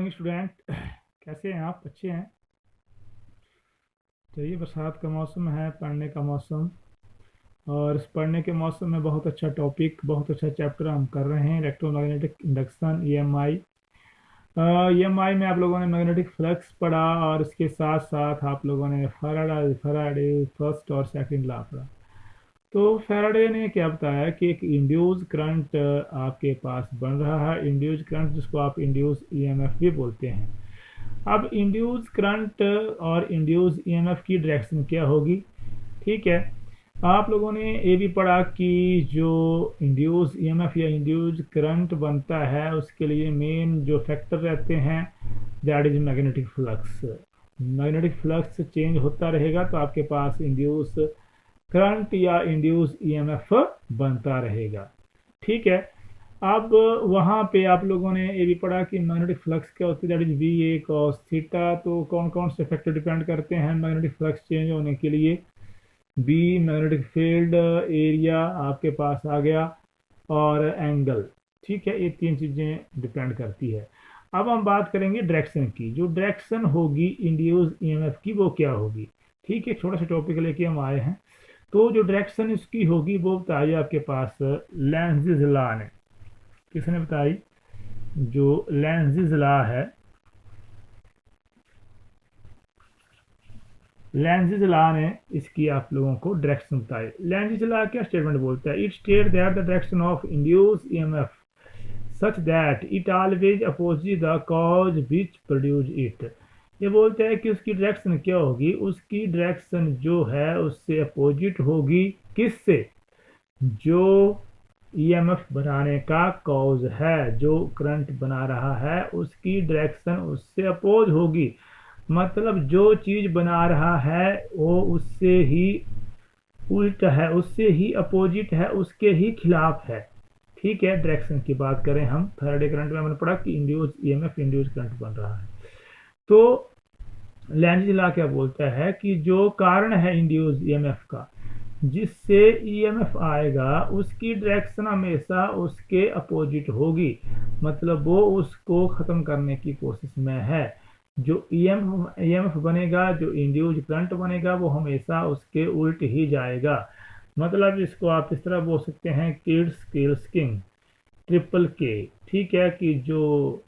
Morning student. कैसे हैं आप? अच्छे हैं? चलिए, बरसात का मौसम है, पढ़ने का मौसम। और इस पढ़ने के मौसम में बहुत अच्छा टॉपिक, बहुत अच्छा चैप्टर हम कर रहे हैं, इलेक्ट्रोमैग्नेटिक इंडक्शन EMI। EMI में आप लोगों ने मैग्नेटिक फ्लक्स पढ़ा और इसके साथ साथ आप लोगों ने फैराडे फर्स्ट और सेकंड लॉ पढ़ा। तो फैराडे ने क्या बताया कि एक इंड्यूस करंट आपके पास बन रहा है, इंड्यूस करंट जिसको आप इंड्यूस EMF भी बोलते हैं। अब इंड्यूस करंट और इंड्यूस EMF की डायरेक्शन क्या होगी? ठीक है, आप लोगों ने ये भी पढ़ा कि जो इंड्यूस EMF या इंड्यूस करंट बनता है उसके लिए मेन जो फैक्टर रहते हैं that is magnetic flux. Magnetic flux change होता रहेगा तो आपके पास इंड्यूस करंट या इंड्यूस EMF बनता रहेगा। ठीक है, अब वहाँ पे आप लोगों ने ये भी पढ़ा कि मैग्नेटिक फ्लक्स क्या होती है, that is VA cos theta. तो कौन कौन से फैक्टर डिपेंड करते हैं मैग्नेटिक फ्लक्स चेंज होने के लिए? बी मैग्नेटिक फील्ड एरिया आपके पास आ गया, और एंगल। ठीक है, ये तीन चीज़ें डिपेंड करती है। अब हम बात करेंगे डायरेक्शन की। जो डायरेक्शन होगी इंड्यूस EMF की वो क्या होगी? ठीक है, छोटा सा टॉपिक लेके हम आए हैं। तो जो डायरेक्शन इसकी होगी वो बताइए आपके पास लेंज़ लॉ ने। किसने बताई? जो लेंज़ लॉ है, लेंज़ लॉ ने इसकी आप लोगों को डायरेक्शन बताई। लेंज़ लॉ क्या स्टेटमेंट बोलता है? It state that the direction of induce EMF such that it always opposite the cause which produce it. ये बोलता है कि उसकी डायरेक्शन क्या होगी? उसकी डायरेक्शन जो है उससे अपोजिट होगी। किससे? जो EMF बनाने का कॉज है, जो करंट बना रहा है उसकी डायरेक्शन उससे अपोज होगी। मतलब जो चीज बना रहा है वो उससे ही उल्ट है, उससे ही अपोजिट है, उसके ही खिलाफ है। ठीक है, डायरेक्शन की बात करें हम, फैराडे करंट में हमने पढ़ा कि इंड्यूस EMF इंड्यूस करंट बन रहा है। तो लेंज़ लॉ क्या बोलता है कि जो कारण है इंड्यूस EMF का, जिससे EMF आएगा उसकी डायरेक्शन हमेशा उसके अपोजिट होगी। मतलब वो उसको खत्म करने की कोशिश में है। जो EMF बनेगा, जो इंड्यूस करंट बनेगा, वो हमेशा उसके उल्ट ही जाएगा। मतलब इसको आप इस तरह बोल सकते हैं, किड्स किल्स किंग, ट्रिपल के। ठीक है, कि जो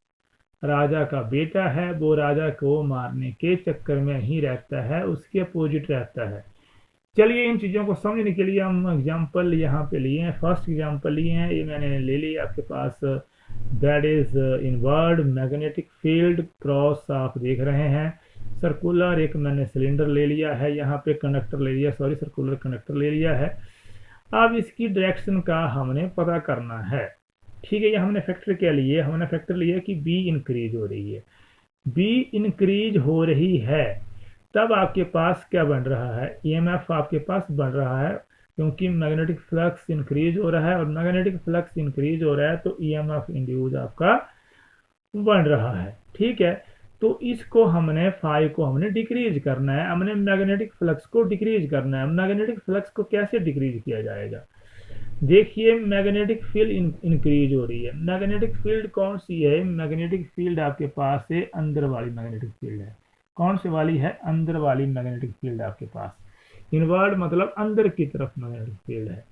राजा का बेटा है वो राजा को मारने के चक्कर में ही रहता है, उसके अपोजिट रहता है। चलिए, इन चीज़ों को समझने के लिए हम एग्जाम्पल यहाँ पे लिए हैं। फर्स्ट एग्जाम्पल लिए हैं, ये मैंने ले लिया आपके पास, that is inward magnetic field cross आप देख रहे हैं। सर्कुलर एक मैंने सिलेंडर ले लिया है, यहाँ पे कंडक्टर ले लिया, सॉरी सर्कुलर कंडक्टर ले लिया है। अब इसकी डायरेक्शन का हमने पता करना है। ठीक है, ये हमने फैक्टर क्या लिए? हमने फैक्टर लिया कि बी इंक्रीज हो रही है। बी इंक्रीज हो रही है तब आपके पास क्या बन रहा है? EMF आपके पास बन रहा है, क्योंकि मैग्नेटिक फ्लक्स इंक्रीज हो रहा है, और मैग्नेटिक फ्लक्स इंक्रीज हो रहा है तो EMF इंड्यूस आपका बन रहा है। ठीक है, तो इसको हमने फाई को हमने डिक्रीज करना है, हमने मैग्नेटिक फ्लक्स को डिक्रीज करना है। मैग्नेटिक फ्लक्स को कैसे डिक्रीज किया जाएगा? देखिए, मैग्नेटिक फील्ड इंक्रीज हो रही है। मैग्नेटिक फील्ड कौन सी है? मैग्नेटिक फील्ड आपके पास है अंदर वाली मैग्नेटिक फील्ड है। कौन सी वाली है? अंदर वाली मैग्नेटिक फील्ड आपके पास। इनवर्ड मतलब अंदर की तरफ मैग्नेटिक फील्ड है।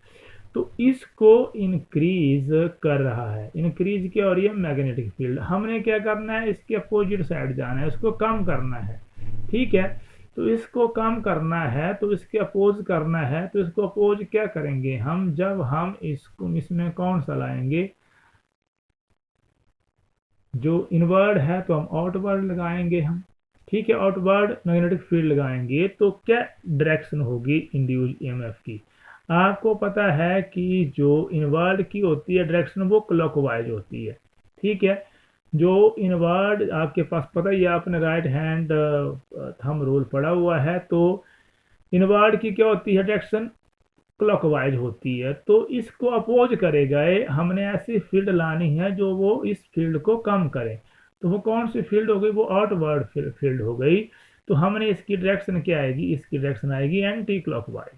तो इसको इंक्रीज कर रहा है। इंक्रीज क्या हो रही है? Magnetic field. हमने क्या करना है? इसके अपोजिट साइड जाना है, इसको कम करना है। ठीक है, तो इसको कम करना है तो इसके अपोज करना है। तो इसको अपोज क्या करेंगे हम? जब हम इसको इसमें कौन सा लाएंगे? जो इनवर्ड है तो हम आउटवर्ड लगाएंगे हम। ठीक है, आउटवर्ड मैग्नेटिक फील्ड लगाएंगे तो क्या डायरेक्शन होगी इंड्यूस EMF की? आपको पता है कि जो इनवर्ड की होती है डायरेक्शन वो क्लॉकवाइज होती है। ठीक है, जो इनवर्ड आपके पास पता ही है, आपने राइट हैंड थंब रूल पढ़ा हुआ है। तो इनवर्ड की क्या होती है डायरेक्शन? क्लॉकवाइज होती है। तो इसको अपोज करेगा, हमने ऐसी फील्ड लानी है जो वो इस फील्ड को कम करे। तो वो कौन सी फील्ड हो गई? वो आउटवर्ड फील्ड हो गई। तो हमने इसकी डायरेक्शन क्या आएगी? इसकी डायरेक्शन आएगी एंटी क्लॉकवाइज।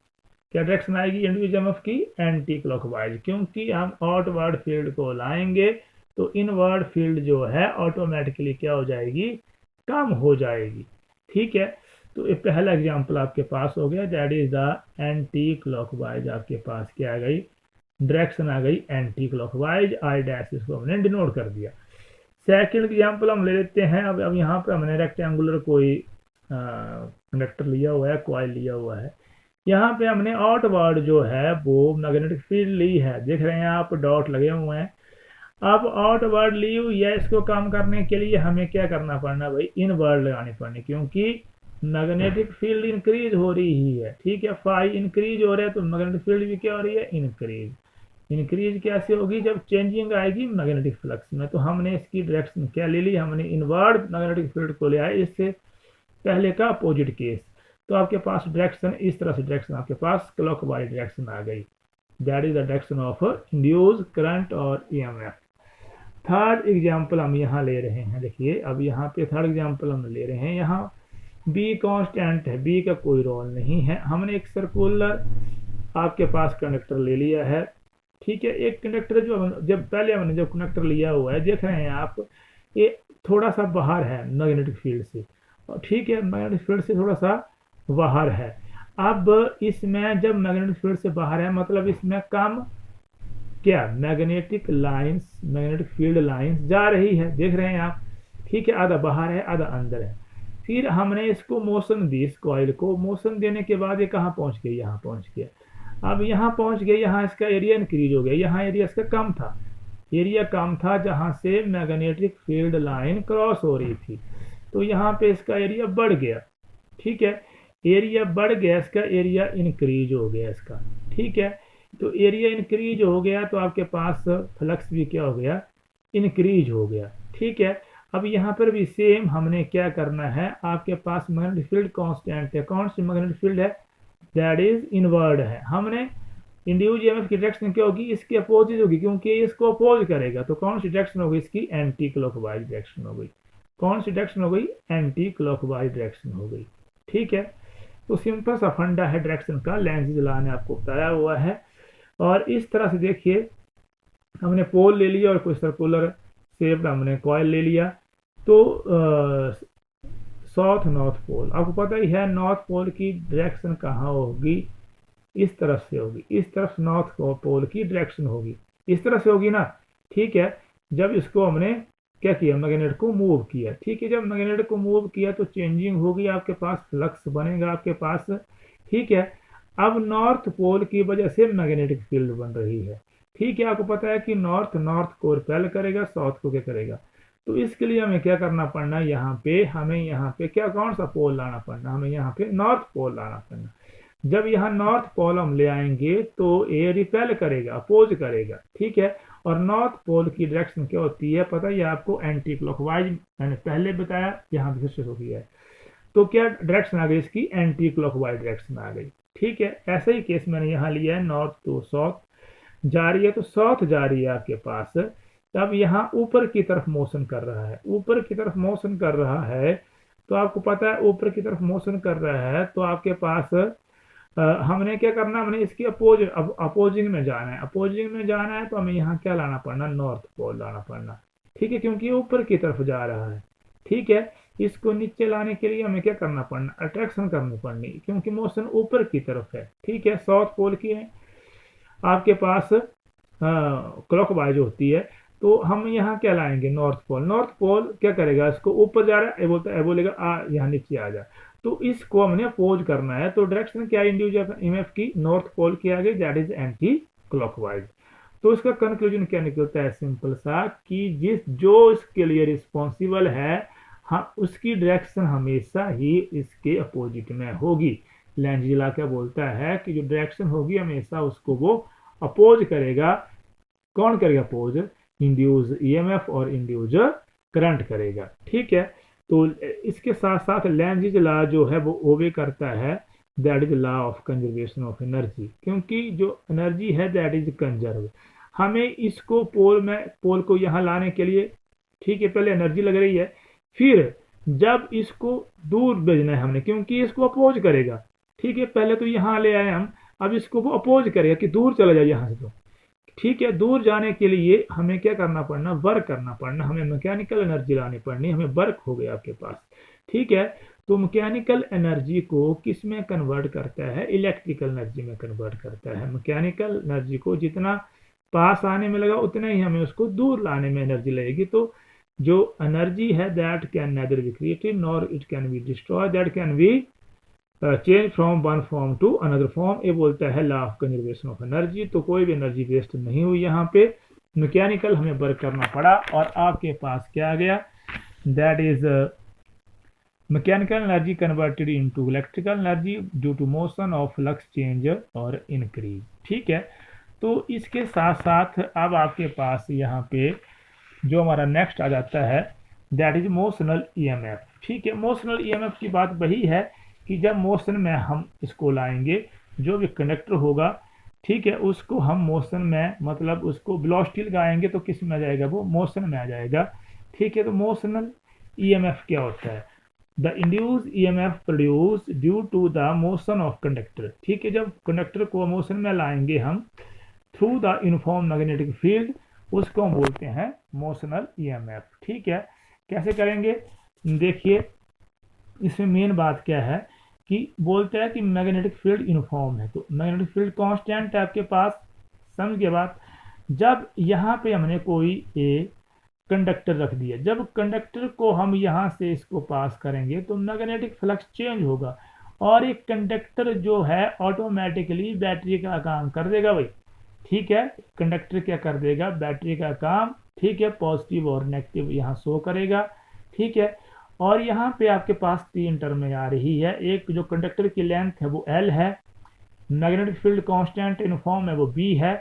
क्या डायरेक्शन आएगी इंड्यूस EMF की? एंटी क्लॉकवाइज, क्योंकि हम आउटवर्ड फील्ड को लाएंगे तो इनवर्ड फील्ड जो है ऑटोमेटिकली क्या हो जाएगी, कम हो जाएगी। ठीक है, तो ये पहला एग्जांपल आपके पास हो गया, that is the anti clockwise. आपके पास क्या आ गई, डायरेक्शन आ गई एंटी क्लॉकवाइज, आई डैश इसको हमने डिनोट कर दिया। सेकंड एग्जांपल हम ले लेते हैं। अब यहाँ पे हमने रेक्टेंगुलर कोई कंडक्टर लिया हुआ है, कॉइल लिया हुआ है। यहाँ पे हमने आउटवर्ड जो है वो मैग्नेटिक फील्ड ली है, देख रहे हैं आप डॉट लगे हुए हैं। अब आउटवर्ड ली हुई है, इसको कम करने के लिए हमें क्या करना पड़ना भाई, इनवर्ड लगानी पड़नी, क्योंकि मैग्नेटिक फील्ड इंक्रीज हो रही है। ठीक है, फाई इंक्रीज हो रहा है तो मैग्नेटिक फील्ड भी क्या हो रही है, इंक्रीज। इंक्रीज कैसे होगी, जब चेंजिंग आएगी मैग्नेटिक फ्लक्स में। तो हमने इसकी डायरेक्शन क्या ले ली, हमने इनवर्ड मैग्नेटिक फील्ड को ले आए, इससे पहले का अपोजिट केस। तो आपके पास डायरेक्शन इस तरह से, डायरेक्शन आपके पास क्लॉकवाइज डायरेक्शन आ गई, that is the direction of induced current और ईएमएफ। थर्ड एग्जांपल हम यहाँ ले रहे हैं, देखिए अब यहाँ पे थर्ड एग्जांपल हम ले रहे हैं। यहाँ बी कांस्टेंट है, बी का कोई रोल नहीं है। हमने एक सर्कुलर आपके पास कंडक्टर ले लिया है। ठीक है, एक कंडक्टर जब पहले हमने जब कंडक्टर लिया हुआ है, देख रहे हैं आप, ये थोड़ा सा बाहर है मैग्नेटिक फील्ड से। ठीक है, मैग्नेटिक फील्ड से थोड़ा सा बाहर है। अब इसमें जब मैग्नेटिक फील्ड से बाहर है, मतलब इसमें कम क्या, magnetic lines, magnetic field lines जा रही है, देख रहे हैं आप। ठीक है, आधा बाहर है आधा अंदर है। फिर हमने इसको मोशन दी, इस कॉइल को मोशन देने के बाद ये कहाँ पहुंच गई, यहाँ पहुंच गया। अब यहाँ पहुंच गई, यहाँ इसका एरिया इंक्रीज हो गया, यहाँ एरिया इसका कम था, एरिया कम था जहाँ से मैग्नेटिक फील्ड लाइन क्रॉस हो रही थी। तो यहाँ पे इसका एरिया बढ़ गया। ठीक है, एरिया बढ़ गया, इसका एरिया इंक्रीज हो गया इसका। ठीक है, तो एरिया इंक्रीज हो गया तो आपके पास फ्लक्स भी क्या हो गया, इंक्रीज हो गया। ठीक है, अब यहाँ पर भी सेम हमने क्या करना है, आपके पास मैग्नेटिक फील्ड कांस्टेंट है, कौन सी मैग्नेटिक फील्ड है, दैट इज इनवर्ड है। हमने इंड्यूस्ड ईएमएफ की डायरेक्शन क्या होगी, इसकी अपोजिट होगी, क्योंकि इसको अपोज करेगा। तो कौन सी डायरेक्शन होगी, इसकी एंटी क्लॉकवाइज डायरेक्शन हो गई। कौन सी डायरेक्शन हो गई, एंटी क्लॉकवाइज डायरेक्शन हो गई। ठीक है, तो सिंपल सा फंडा है डायरेक्शन का, लेंज़ लॉ ने आपको बताया हुआ है। और इस तरह से देखिए, हमने पोल ले लिया और कोई सर्कुलर शेप हमने कॉइल ले लिया। तो साउथ नॉर्थ पोल, आपको पता ही है नॉर्थ पोल की डायरेक्शन कहाँ होगी, इस तरफ से होगी, इस तरफ नॉर्थ पोल की डायरेक्शन होगी, इस तरह से होगी ना। ठीक है, जब इसको हमने क्या किया, मैग्नेट को मूव किया। ठीक है, जब मैग्नेट को मूव किया तो चेंजिंग होगी, आपके पास फ्लक्स बनेगा आपके पास। ठीक है, अब नॉर्थ पोल की वजह से मैग्नेटिक फील्ड बन रही है। ठीक है, आपको पता है कि नॉर्थ को रिपेल करेगा, साउथ को क्या करेगा। तो इसके लिए हमें क्या करना पड़ना, हमें यहाँ पे क्या, कौन सा पोल लाना पड़ना, हमें यहाँ पे नॉर्थ पोल लाना पड़ना। जब यहाँ नॉर्थ पोल हम ले आएंगे तो ये रिपेल करेगा, अपोज करेगा। ठीक है, और नॉर्थ पोल की डायरेक्शन क्या होती है पता है आपको, एंटी क्लॉकवाइज। मैंने पहले बताया, यहाँ भी फिर से हो गया है। तो क्या डायरेक्शन आ गई इसकी, एंटी क्लॉकवाइज डायरेक्शन आ गई। ठीक है, ऐसा ही केस मैंने यहाँ लिया है, नॉर्थ टू साउथ जा रही है, तो साउथ जा रही है आपके पास। तब यहाँ ऊपर की तरफ मोशन कर रहा है, ऊपर की तरफ मोशन कर रहा है। तो आपको पता है ऊपर की तरफ मोशन कर रहा है, तो आपके पास हमने क्या करना, हमने इसकी अपोजिंग में जाना है। अपोजिंग में जाना है तो हमें यहाँ क्या लाना पड़ना, नॉर्थ पोल लाना पड़ना। ठीक है, क्योंकि ऊपर की तरफ जा रहा है। ठीक है, इसको नीचे लाने के लिए हमें क्या करना पड़ना, अट्रैक्शन करनी पड़नी, क्योंकि मोशन ऊपर की तरफ है। ठीक है, साउथ पोल की है आपके पास क्लॉकवाइज होती है, तो हम यहाँ क्या लाएंगे, नॉर्थ पोल। नॉर्थ पोल क्या करेगा, इसको ऊपर जा रहा है, बोलेगा यहाँ नीचे आ जा। तो इसको हमने अपोज करना है। तो डायरेक्शन क्या इंड्यूस्ड ईएमएफ की, नॉर्थ पोल की आ गई, दैट इज एंटी क्लॉकवाइज। तो इसका कंक्लूजन क्या निकलता है, सिंपल सा, कि जो इसके लिए रिस्पॉन्सिबल है, हाँ, उसकी डायरेक्शन हमेशा ही इसके अपोजिट में होगी। लेंज़ लॉ क्या बोलता है कि जो डायरेक्शन होगी हमेशा उसको वो अपोज करेगा। कौन करेगा अपोज, इंड्यूस्ड ईएमएफ और इंड्यूस्ड करंट करेगा। ठीक है, तो इसके साथ साथ लेंज़ लॉ जो है वो भी करता है, that is law of conservation of energy, क्योंकि जो एनर्जी है दैट इज कंजर्व। हमें इसको पोल को यहाँ लाने के लिए, ठीक है, पहले एनर्जी लग रही है, फिर जब इसको दूर भेजना है हमने, क्योंकि इसको अपोज करेगा। ठीक है, पहले तो यहाँ ले आए हम, अब इसको वो अपोज करेगा कि दूर चला जाए यहाँ से। तो ठीक है, दूर जाने के लिए हमें क्या करना पड़ना, वर्क करना पड़ना, हमें मैकेनिकल एनर्जी लानी पड़नी, हमें वर्क हो गया आपके पास। ठीक है, तो मैकेनिकल एनर्जी को किस में कन्वर्ट करता है, इलेक्ट्रिकल एनर्जी में कन्वर्ट करता है। मैकेनिकल एनर्जी को जितना पास आने में लगा उतना ही हमें उसको दूर लाने में एनर्जी लगेगी। तो जो एनर्जी है that can neither be created nor it can be destroy, that can be change from one form to another form, ये बोलता है law of conservation of energy. तो कोई भी एनर्जी वेस्ट नहीं हुई यहाँ पे, मैकेनिकल हमें वर्क करना पड़ा और आपके पास क्या आ गया, that is mechanical energy converted into electrical energy due to motion of flux change और इंक्रीज। ठीक है, तो इसके साथ साथ अब आपके पास यहाँ पे जो हमारा नेक्स्ट आ जाता है दैट इज मोशनल ईएमएफ। ठीक है, मोशनल ईएमएफ की बात वही है कि जब मोशन में हम इसको लाएंगे, जो भी कंडक्टर होगा, ठीक है, उसको हम मोशन में मतलब उसको वेलोसिटी लगाएंगे तो किस में आ जाएगा, वो मोशन में आ जाएगा। ठीक है, तो मोशनल ईएमएफ क्या होता है, the induce EMF produce due to the motion of conductor. ठीक है, जब कंडक्टर को मोशन में लाएंगे हम through the uniform magnetic field, उसको हम बोलते हैं मोशनल ईएमएफ। ठीक है, कैसे करेंगे, देखिए इसमें मेन बात क्या है कि बोलते हैं कि मैग्नेटिक फील्ड यूनिफॉर्म है, तो मैग्नेटिक फील्ड कांस्टेंट है आपके पास। समझ गए बात, जब यहाँ पे हमने कोई एक कंडक्टर रख दिया, जब कंडक्टर को हम यहाँ से इसको पास करेंगे तो मैग्नेटिक फ्लक्स चेंज होगा और एक कंडक्टर जो है ऑटोमेटिकली बैटरी का काम कर देगा भाई। ठीक है, कंडक्टर क्या कर देगा, बैटरी का काम। ठीक है, पॉजिटिव और नेगेटिव यहाँ शो करेगा। ठीक है, और यहाँ पे आपके पास तीन टर्में आ रही है, एक जो कंडक्टर की लेंथ है वो L है, मैग्नेटिक फील्ड कांस्टेंट यूनिफॉर्म है वो B है,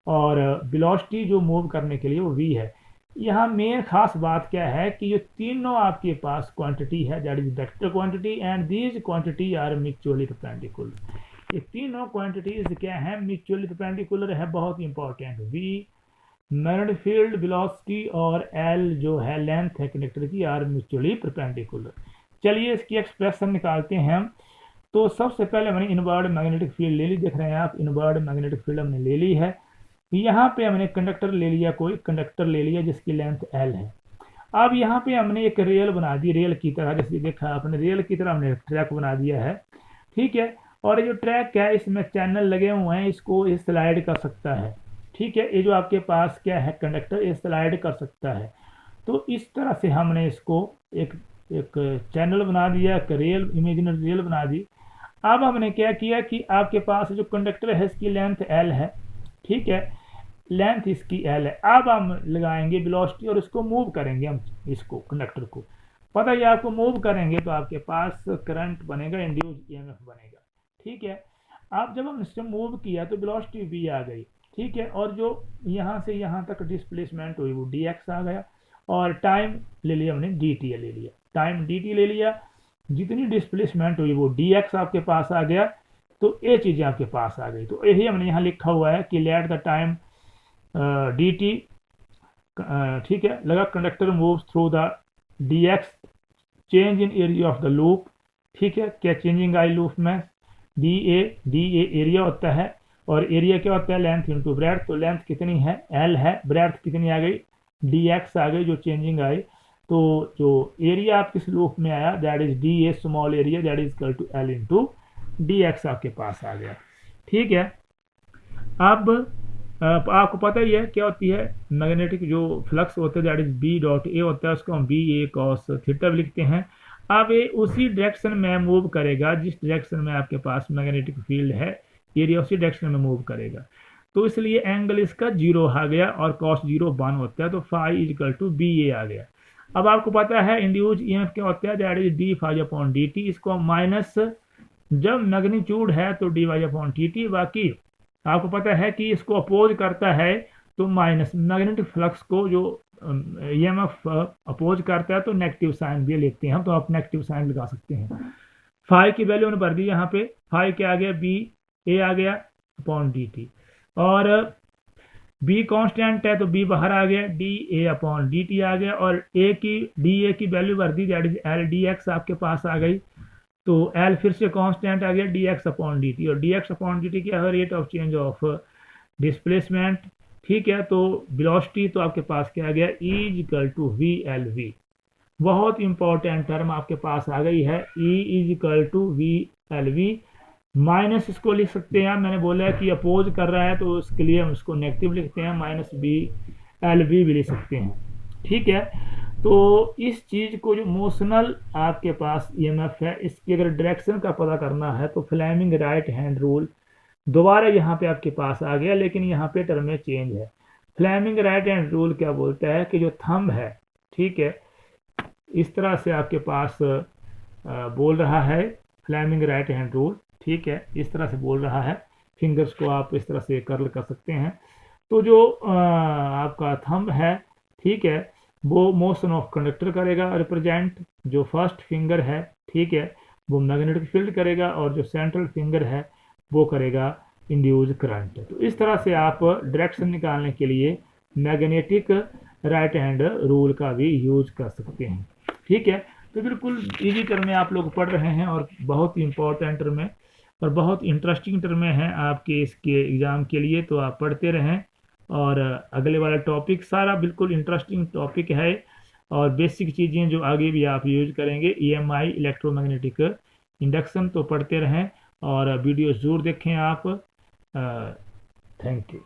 और वेलोसिटी जो मूव करने के लिए वो V है। यहाँ मेन खास बात क्या है कि ये तीनों आपके पास क्वांटिटी है, that is vector quantity and these quantity are mutually perpendicular. ये तीनों क्वांटिटीज क्या है, म्यूचुअली परपेंडिकुलर है, बहुत important. V magnetic field, velocity और L जो है लेंथ है कंडक्टर की, आर म्यूचुअली परपेंडिकुलर। चलिए इसकी एक्सप्रेशन निकालते हैं हम। तो सबसे पहले हमने इनवर्ड मैग्नेटिक फील्ड ले ली, देख रहे हैं आप, इनवर्ड मैग्नेटिक फील्ड हमने ले ली है। यहाँ पे हमने कंडक्टर ले लिया, कोई कंडक्टर ले लिया जिसकी लेंथ L है। अब यहाँ पे हमने एक रेल बना दी, रेल की तरह, जैसे देखा आपने रेल की तरह हमने ट्रैक बना दिया है। ठीक है, और ये जो ट्रैक है इसमें चैनल लगे हुए हैं, इसको ये स्लाइड कर सकता है। ठीक है, ये जो आपके पास क्या है कंडक्टर, ये स्लाइड कर सकता है। तो इस तरह से हमने इसको एक चैनल बना दिया, एक रेल, इमेजिनरी रेल बना दी। अब हमने क्या किया कि आपके पास जो कंडक्टर है इसकी लेंथ L है। ठीक है, लेंथ इसकी L है। अब हम लगाएंगे वेलोसिटी और इसको मूव करेंगे, हम इसको कंडक्टर को, पता है आपको, मूव करेंगे तो आपके पास करंट बनेगा, इंड्यूस ईएमएफ बनेगा। ठीक है, अब जब हम इससे मूव किया तो वेलोसिटी V आ गई। ठीक है, और जो यहाँ से यहाँ तक डिस्प्लेसमेंट हुई वो dx आ गया, और टाइम ले लिया हमने dt ले लिया, टाइम dt ले लिया, जितनी डिस्प्लेसमेंट हुई वो dx आपके पास आ गया। तो ये चीज़ें आपके पास आ गई। तो यही हमने यहाँ लिखा हुआ है कि लेट द टाइम dt, ठीक है, लगा conductor moves through the dx, change in area of the loop. ठीक है, क्या चेंजिंग आई लूप में, da एरिया होता है, और एरिया क्या होता है, लेंथ इंटू ब्रेड्थ। तो लेंथ कितनी है, L है, ब्रेड्थ कितनी आ गई, dx आ गई, जो चेंजिंग आई। तो जो एरिया आप किस लूप में आया, that is da small area, that is equal to L into dx आपके पास आ गया। ठीक है, अब आपको पता ही है क्या होती है, मैग्नेटिक जो फ्लक्स होता है that is B dot A होता है, उसको हम BA cos थीटा भी लिखते हैं। अब ये उसी डायरेक्शन में मूव करेगा जिस डायरेक्शन में आपके पास मैग्नेटिक फील्ड है, एरिया उसी डायरेक्शन में मूव करेगा। तो इसलिए एंगल इसका 0 आ गया, और cos 0 1 होता है, तो phi is equal to BA आ गया। अब आपको पता है इंड्यूस ईएमएफ क्या होता है, that is d phi upon dt, इसको माइनस, जब मैग्नीट्यूड है तो dy अपॉन dt, बाकी आपको पता है कि इसको अपोज करता है तो माइनस, मैग्नेटिक फ्लक्स को जो ईएमएफ अपोज करता है तो नेगेटिव साइन भी लेते हैं हम, तो आप नेगेटिव साइन लगा सकते हैं। फाई की वैल्यू ने भर दी यहाँ पे, फाई क्या आ गया, BA आ गया अपॉन dt, और B कांस्टेंट है तो B बाहर आ गया, DA अपॉन dt आ गया, और DA की वैल्यू भर दी, दैट इज L dx आपके पास आ गई। तो L फिर से कांस्टेंट आ गया, dx अपॉन dt, और dx अपॉन dt क्या है, rate of change of displacement. ठीक है, तो वेलोसिटी तो आपके पास क्या आ गया, E equal to V L V. बहुत इंपॉर्टेंट टर्म आपके पास आ गई है, E equal to V L V. Minus इसको लिख सकते हैं, मैंने बोला है कि अपोज कर रहा है तो उसके लिए हम इसको नेगेटिव लिखते हैं, माइनस बी एल वी भी लिख सकते हैं। ठीक है, तो इस चीज को जो मोशनल आपके पास ईएमएफ है, इसकी अगर डायरेक्शन का पता करना है तो फ्लेमिंग राइट हैंड रूल दोबारा यहाँ पे आपके पास आ गया, लेकिन यहाँ पे टर्म में चेंज है। फ्लेमिंग राइट हैंड रूल क्या बोलता है कि जो थंब है, ठीक है, इस तरह से आपके पास बोल रहा है फ्लेमिंग राइट हैंड रूल। ठीक है, इस तरह से बोल रहा है, फिंगर्स को आप इस तरह से कर्ल कर सकते हैं। तो जो आपका थंब है, ठीक है, वो मोशन ऑफ कंडक्टर करेगा रिप्रेजेंट, जो फर्स्ट फिंगर है, ठीक है, वो मैग्नेटिक फील्ड करेगा, और जो सेंट्रल फिंगर है वो करेगा इंड्यूस करंट। तो इस तरह से आप डायरेक्शन निकालने के लिए मैग्नेटिक राइट हैंड रूल का भी यूज कर सकते हैं। ठीक है, तो बिल्कुल इजी टर्म में आप लोग पढ़ रहे हैं, और बहुत ही इंपॉर्टेंट टर्म है और बहुत इंटरेस्टिंग टर्म है आपके इसके एग्ज़ाम के लिए, तो आप पढ़ते रहें। और अगले वाला टॉपिक सारा बिल्कुल इंटरेस्टिंग टॉपिक है, और बेसिक चीज़ें जो आगे भी आप यूज करेंगे, ईएमआई इलेक्ट्रोमैग्नेटिक इंडक्शन, तो पढ़ते रहें और वीडियो ज़रूर देखें आप। Thank you.